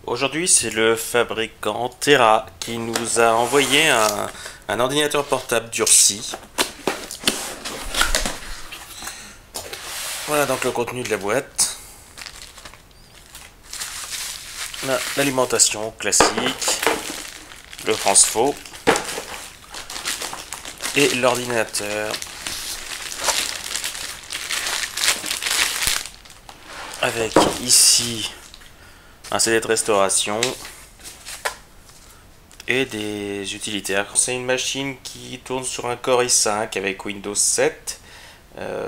Aujourd'hui, c'est le fabricant Tera qui nous a envoyé un ordinateur portable durci. Voilà donc le contenu de la boîte. L'alimentation classique, le transfo et l'ordinateur avec ici un CD de restauration et des utilitaires. C'est une machine qui tourne sur un Core i5 avec Windows 7.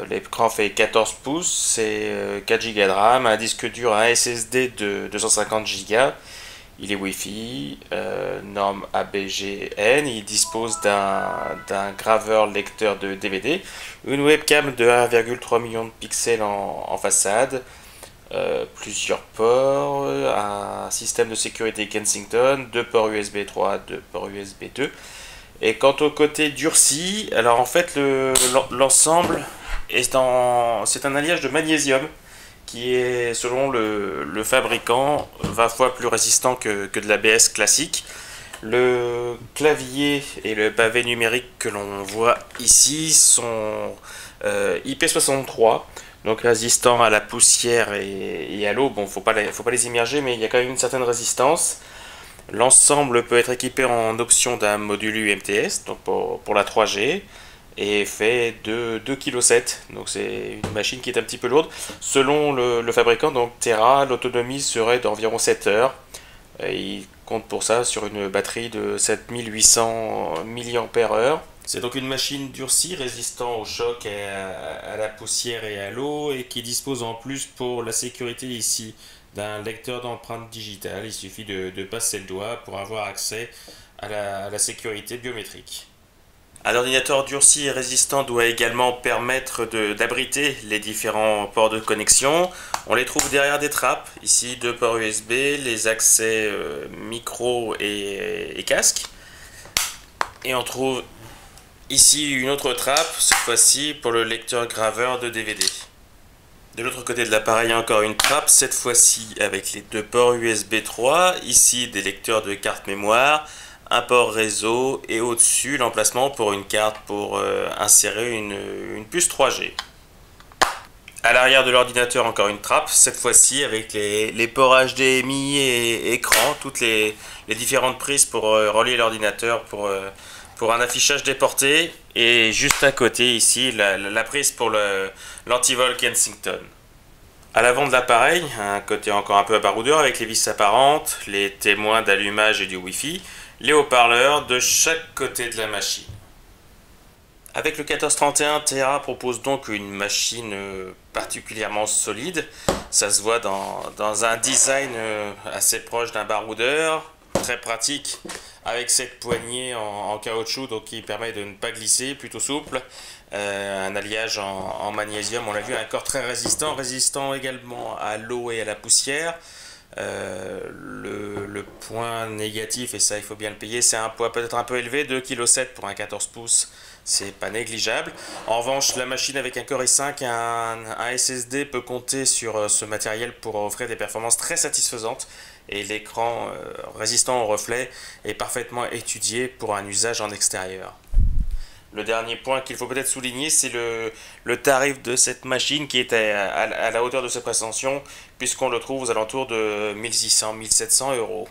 L'écran fait 14 pouces, c'est 4 Go de RAM, un disque dur, un SSD de 250 Go. Il est Wi-Fi, norme ABGN, il dispose d'un graveur lecteur de DVD, une webcam de 1,3 million de pixels en façade, plusieurs ports, un système de sécurité Kensington, 2 ports USB 3, 2 ports USB 2. Et quant au côté durci, alors en fait l'ensemble c'est un alliage de magnésium qui est, selon le fabricant, 20 fois plus résistant que de l'ABS classique. Le clavier et le pavé numérique que l'on voit ici sont IP63, donc résistants à la poussière et à l'eau. Bon, faut pas les immerger, mais il y a quand même une certaine résistance. L'ensemble peut être équipé en option d'un module UMTS, donc pour la 3G, et fait 2,7 kg. Donc c'est une machine qui est un petit peu lourde. Selon le fabricant, donc Tera, l'autonomie serait d'environ 7 heures. Et il compte pour ça sur une batterie de 7800 mAh. C'est donc une machine durcie résistant au choc, à la poussière et à l'eau, et qui dispose en plus pour la sécurité ici d'un lecteur d'empreintes digitales. Il suffit de passer le doigt pour avoir accès à la sécurité biométrique. Un ordinateur durci et résistant doit également permettre d'abriter les différents ports de connexion. On les trouve derrière des trappes, ici 2 ports USB, les accès micro et casque. Et on trouve ici une autre trappe, cette fois-ci pour le lecteur graveur de DVD. De l'autre côté de l'appareil, encore une trappe, cette fois-ci avec les 2 ports USB 3, ici des lecteurs de carte mémoire, un port réseau et au-dessus l'emplacement pour une carte pour insérer une puce 3G. À l'arrière de l'ordinateur, encore une trappe, cette fois-ci avec les ports HDMI et écran, toutes les différentes prises pour relier l'ordinateur pour un affichage déporté, et juste à côté ici la prise pour l'antivol Kensington. À l'avant de l'appareil, un côté encore un peu à baroudeur avec les vis apparentes, les témoins d'allumage et du Wi-Fi, les haut-parleurs de chaque côté de la machine. Avec le 1431, Tera propose donc une machine particulièrement solide. Ça se voit dans un design assez proche d'un baroudeur, très pratique, avec cette poignée en caoutchouc donc qui permet de ne pas glisser, plutôt souple. Un alliage en magnésium, on l'a vu, un corps très résistant également à l'eau et à la poussière. Le point négatif, et ça il faut bien le payer, c'est un poids peut-être un peu élevé, 2,7 kg pour un 14 pouces, c'est pas négligeable. En revanche, la machine avec un Core i5 et un SSD peut compter sur ce matériel pour offrir des performances très satisfaisantes, et l'écran résistant au reflet est parfaitement étudié pour un usage en extérieur. Le dernier point qu'il faut peut-être souligner, c'est le tarif de cette machine qui est à la hauteur de ses prétentions, puisqu'on le trouve aux alentours de 1600-1700 euros.